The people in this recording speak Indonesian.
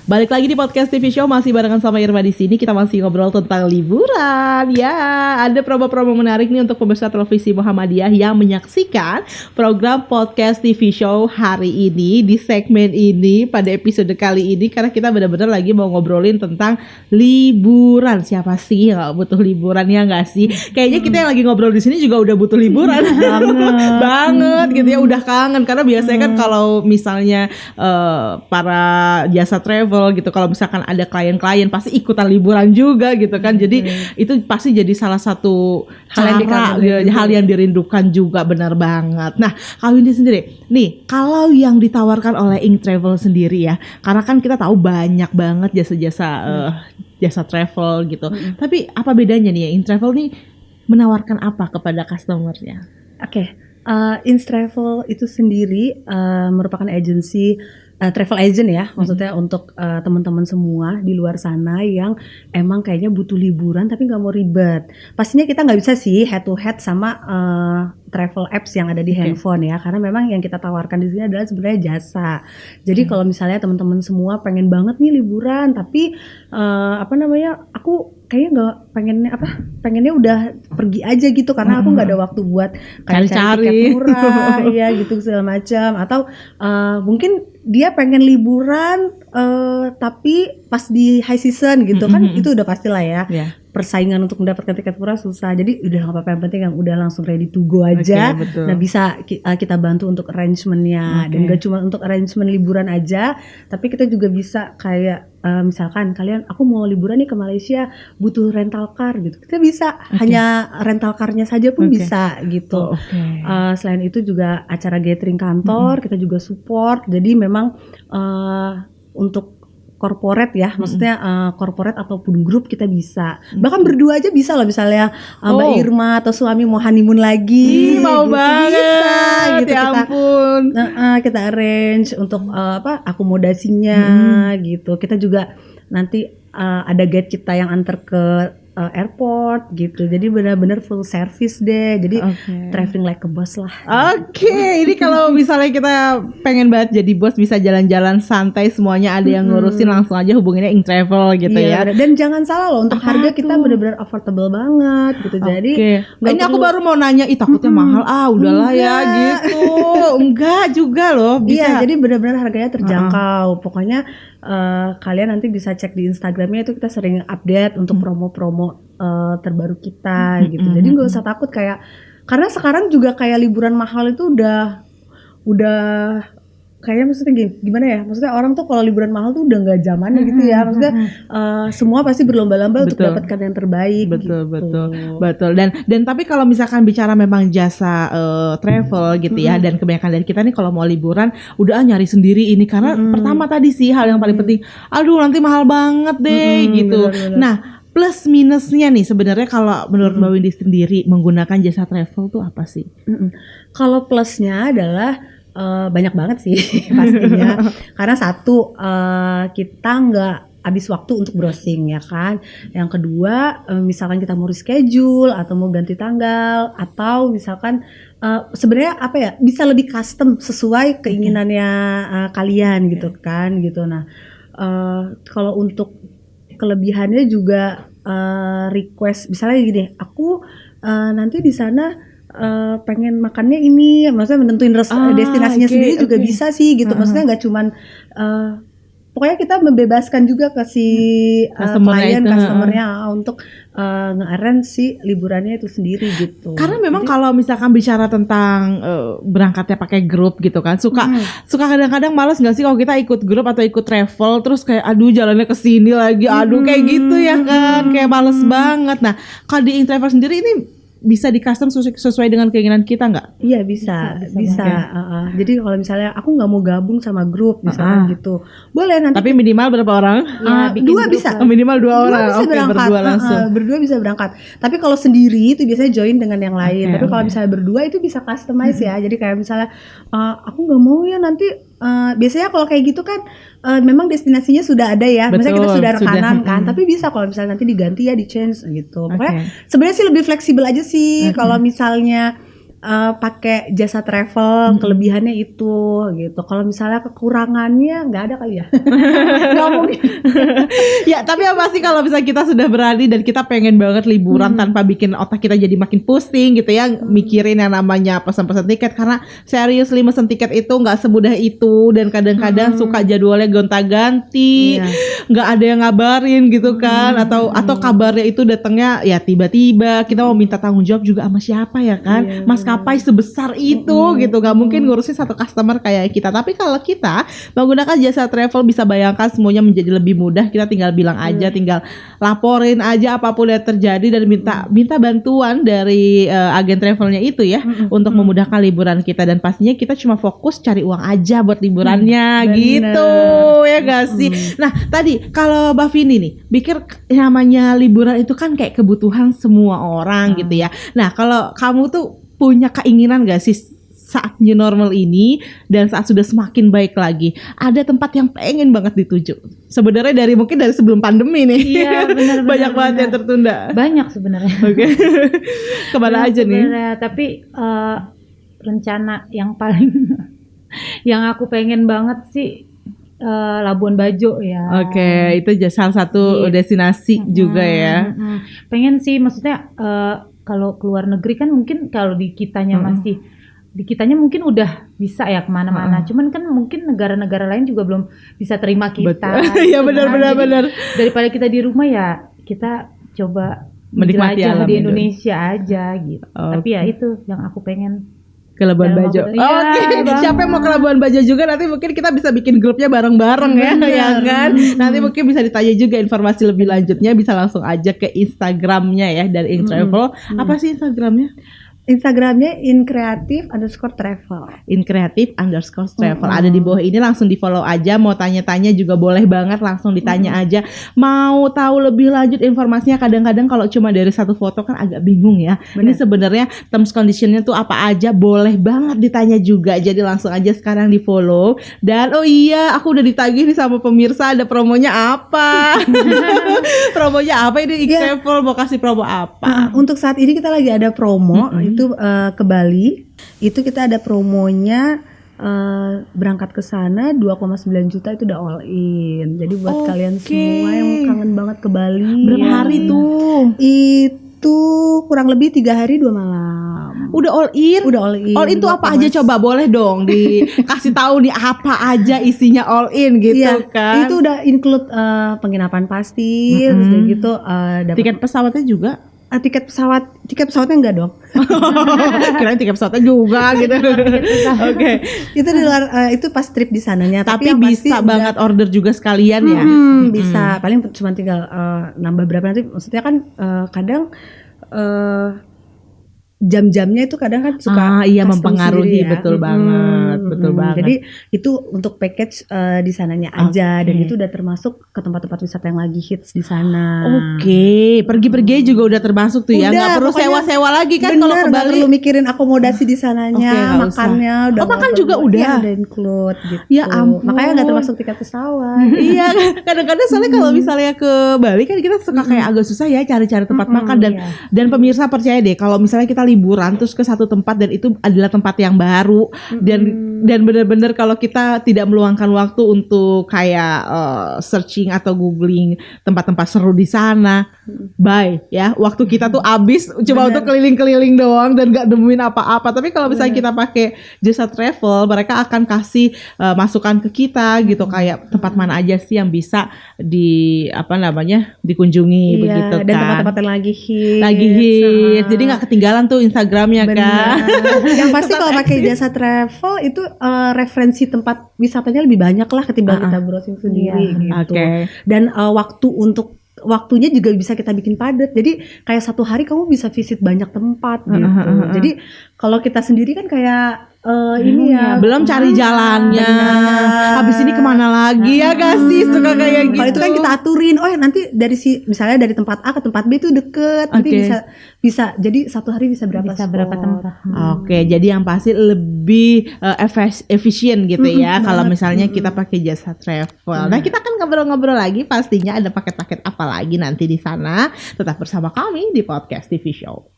Balik lagi di podcast TV Show, masih barengan sama Irma di sini. Kita masih ngobrol tentang liburan. Ya, ada promo-promo menarik nih untuk pemirsa televisi Muhammadiyah yang menyaksikan program podcast TV Show hari ini di segmen ini pada episode kali ini, karena kita benar-benar lagi mau ngobrolin tentang liburan. Siapa sih yang gak butuh liburan, ya nggak sih? Kayaknya kita yang lagi ngobrol di sini juga udah butuh liburan banget gitu ya, udah kangen. Karena biasanya kan kalau misalnya para jasa travel gitu, kalau misalkan ada klien-klien pasti ikutan liburan juga gitu kan. Jadi itu pasti jadi salah satu hal yang dirindukan juga, benar banget. Nah, kalau ini sendiri nih, kalau yang ditawarkan oleh Ink Travel sendiri ya, karena kan kita tahu banyak banget jasa travel gitu. Tapi apa bedanya nih ya, Ink Travel nih menawarkan apa kepada customer-nya? Oke. Ink Travel itu sendiri merupakan agensi travel agent ya, maksudnya untuk teman-teman semua di luar sana yang emang kayaknya butuh liburan tapi nggak mau ribet. Pastinya kita nggak bisa sih head to head sama travel apps yang ada di handphone ya, karena memang yang kita tawarkan di sini adalah sebenarnya jasa. Jadi kalau misalnya teman-teman semua pengen banget nih liburan, tapi aku kayaknya nggak pengennya udah pergi aja gitu, karena aku nggak ada waktu buat kayak cari tiket murah ya gitu segala macam, atau mungkin dia pengen liburan tapi pas di high season gitu kan, itu udah pastilah ya. Persaingan untuk mendapatkan tiket murah susah, jadi udah nggak apa-apa, yang penting yang udah langsung ready to go aja. Nah, bisa kita bantu untuk arrangementnya, dan gak cuma untuk arrangement liburan aja, tapi kita juga bisa kayak misalkan kalian, aku mau liburan nih ke Malaysia, butuh rental car gitu, kita bisa hanya rental carnya saja pun bisa gitu. Selain itu juga acara gathering kantor kita juga support, jadi memang untuk corporate ya, maksudnya corporate ataupun grup kita bisa. Bahkan berdua aja bisa loh, misalnya Mbak Irma atau suami mau honeymoon lagi. Mau gitu, banget. Bisa gitu, ya ampun. Kita arrange untuk akomodasinya gitu. Kita juga nanti ada guide kita yang antar ke airport gitu. Jadi benar-benar full service deh. Jadi traveling like a boss lah. Ini kalau misalnya kita pengen banget jadi bos, bisa jalan-jalan santai, semuanya ada yang ngurusin, langsung aja hubunginnya Ink Travel gitu ya. Dan jangan salah loh, untuk harga kita benar-benar affordable banget gitu. Jadi ini aku baru mau nanya, takutnya mahal. Udahlah ya gitu. Enggak juga loh, bisa. Iya, jadi benar-benar harganya terjangkau. Pokoknya kalian nanti bisa cek di Instagramnya, itu kita sering update untuk promo-promo terbaru kita gitu. Jadi nggak usah takut karena sekarang juga kayak liburan mahal itu udah kayaknya, maksudnya gimana ya? Maksudnya orang tuh kalau liburan mahal tuh udah nggak zamannya gitu ya. Maksudnya semua pasti berlomba-lomba untuk dapatkan yang terbaik. Betul. Dan tapi kalau misalkan bicara memang jasa travel gitu ya, dan kebanyakan dari kita nih kalau mau liburan udah nyari sendiri ini, karena pertama tadi sih hal yang paling penting, nanti mahal banget deh gitu. Bener. Nah, plus minusnya nih sebenarnya kalau menurut Mbak Windy sendiri menggunakan jasa travel tuh apa sih? Kalau plusnya adalah banyak banget sih pastinya. Karena satu, kita nggak habis waktu untuk browsing ya kan. Yang kedua, misalkan kita mau reschedule atau mau ganti tanggal, atau misalkan sebenarnya bisa lebih custom sesuai keinginannya kalian gitu kan gitu. Nah, kalau untuk kelebihannya juga request, misalnya gini, aku nanti di sana pengen makannya ini, maksudnya menentuin destinasinya sendiri juga bisa sih gitu. Maksudnya nggak cuman pokoknya kita membebaskan juga ke si customernya untuk nge-arrange si liburannya itu sendiri gitu. Karena memang kalau misalkan bicara tentang berangkatnya pakai grup gitu kan, suka kadang-kadang malas nggak sih kalau kita ikut grup atau ikut travel terus kayak jalannya ke sini lagi, kayak gitu ya kan, kayak males banget. Nah, kalau di Ink Travel sendiri ini bisa di custom sesuai dengan keinginan kita nggak? Iya, bisa. Jadi kalau misalnya aku nggak mau gabung sama grup misalnya gitu, boleh nanti. Tapi minimal berapa orang? Dua bisa. Minimal 2 orang. Bisa berangkat. Berdua langsung. Berdua bisa berangkat. Tapi kalau sendiri itu biasanya join dengan yang lain. Tapi kalau misalnya berdua itu bisa customize ya. Jadi kayak misalnya aku nggak mau ya nanti. Biasanya kalau kayak gitu kan memang destinasinya sudah ada ya. Misalnya kita sudah rekanan kan, tapi bisa kalau misalnya nanti diganti ya, di change gitu. Makanya sebenarnya sih lebih fleksibel aja sih. Kalau misalnya pakai jasa travel, kelebihannya itu gitu. Kalau misalnya kekurangannya nggak ada kali ya. Nggak mungkin. Ya tapi yang pasti kalau misalnya kita sudah berani dan kita pengen banget liburan tanpa bikin otak kita jadi makin pusing gitu ya, mikirin yang namanya pesan-pesan tiket, karena seriously mesen tiket itu nggak semudah itu dan kadang-kadang suka jadwalnya gonta-ganti, nggak ada yang ngabarin gitu kan, atau kabarnya itu datangnya ya tiba-tiba. Kita mau minta tanggung jawab juga sama siapa ya kan, maskapai sebesar itu gitu, nggak mungkin ngurusin satu customer kayak kita. Tapi kalau kita menggunakan jasa travel, bisa bayangkan semuanya menjadi lebih mudah. Kita tinggal bilang aja, tinggal laporin aja apapun yang terjadi dan minta bantuan dari agen travelnya itu ya, untuk memudahkan liburan kita. Dan pastinya kita cuma fokus cari uang aja buat liburannya gitu ya gak sih. Nah tadi kalau Mbak Vini nih pikir namanya liburan itu kan kayak kebutuhan semua orang gitu ya. Nah kalau kamu tuh punya keinginan gak sih saat new normal ini dan saat sudah semakin baik lagi, ada tempat yang pengen banget dituju? Sebenarnya mungkin dari sebelum pandemi nih. Iya, benar. Banyak banget yang tertunda. Banyak sebenarnya. Oke. Kemana aja nih? Tapi rencana yang paling yang aku pengen banget sih Labuan Bajo ya. Oke, itu salah satu destinasi juga ya. Pengen sih, maksudnya kalau keluar negeri kan mungkin kalau di kitanya mungkin udah bisa ya kemana-mana. Cuman kan mungkin negara-negara lain juga belum bisa terima kita. Iya benar. Daripada kita di rumah ya kita coba menikmati alam di Indonesia aja gitu. Tapi ya itu yang aku pengen. Ke Labuan Bajo. Oke. Siapa yang mau ke Labuan Bajo juga, nanti mungkin kita bisa bikin grupnya bareng-bareng ya kan. Nanti mungkin bisa ditanya juga informasi lebih lanjutnya, bisa langsung aja ke Instagramnya ya dari Intravel. Apa sih Instagramnya? Instagramnya increative_travel. Increative_travel. Ada di bawah ini, langsung di follow aja. Mau tanya-tanya juga boleh banget, langsung ditanya aja. Mau tahu lebih lanjut informasinya, kadang-kadang kalau cuma dari satu foto kan agak bingung ya. Ini sebenarnya terms conditionnya tuh apa aja, boleh banget ditanya juga. Jadi langsung aja sekarang di follow. Dan oh iya, aku udah ditagih nih sama pemirsa, ada promonya apa? Promonya apa ini Travel mau kasih promo apa? Untuk saat ini kita lagi ada promo. Itu ke Bali, itu kita ada promonya berangkat ke sana 2,9 juta itu udah all in. Jadi buat kalian semua yang kangen banget ke Bali. Berapa hari tuh? Itu kurang lebih 3 hari 2 malam. Udah all in? Udah all in. All in tuh apa aja, coba boleh dong dikasih tahu nih apa aja isinya all in gitu kan. Itu udah include penginapan pasti, terus udah gitu dapet tiket pesawatnya juga. Tiket pesawatnya enggak dong. Kirain tiket pesawatnya juga gitu. Oke. Itu di luar itu pas trip di sananya. Tapi bisa banget order juga sekalian ya. Bisa. Paling cuma tinggal nambah berapa nanti. Maksudnya kan kadang jam-jamnya itu kadang kan suka mempengaruhi sendiri, ya. Betul banget. Jadi itu untuk package di sananya aja, dan itu udah termasuk ke tempat-tempat wisata yang lagi hits di sana. Pergi-pergi juga udah termasuk tuh ya, nggak perlu sewa-sewa lagi kan kalau ke Bali. Nggak perlu mikirin akomodasi di sananya, makannya udah. Makan juga udah include gitu. Ya ampun. Makanya nggak termasuk tiket pesawat. Iya, kadang-kadang soalnya kalau misalnya ke Bali kan kita suka kayak agak susah ya cari-cari tempat makan, dan pemirsa percaya deh kalau misalnya kita liburan terus ke satu tempat dan itu adalah tempat yang baru, dan benar-benar kalau kita tidak meluangkan waktu untuk kayak searching atau googling tempat-tempat seru di sana, waktu kita tuh habis cuma untuk keliling-keliling doang dan gak nemuin apa-apa. Tapi kalau misalnya kita pakai jasa travel, mereka akan kasih masukan ke kita gitu, kayak tempat mana aja sih yang bisa dikunjungi begitu kan. Dan tempat-tempat yang lagi hits. Jadi gak ketinggalan tuh Instagramnya kan. Yang pasti kalau pakai jasa travel itu referensi tempat wisatanya lebih banyak lah ketimbang kita browsing sendiri gitu. Dan waktunya juga bisa kita bikin padat. Jadi kayak satu hari kamu bisa visit banyak tempat gitu. Jadi kalau kita sendiri kan kayak belum cari jalannya. Habis ini kemana lagi ya gak sih, suka kayak gitu. Kalau itu kan kita aturin, nanti misalnya dari tempat A ke tempat B itu deket, nanti bisa jadi satu hari bisa berapa tempat. Oke, jadi yang pasti lebih efisien gitu ya kalau misalnya kita pakai jasa travel. Nah, kita akan ngobrol-ngobrol lagi, pastinya ada paket-paket apa lagi nanti di sana. Tetap bersama kami di Podcast TV Show.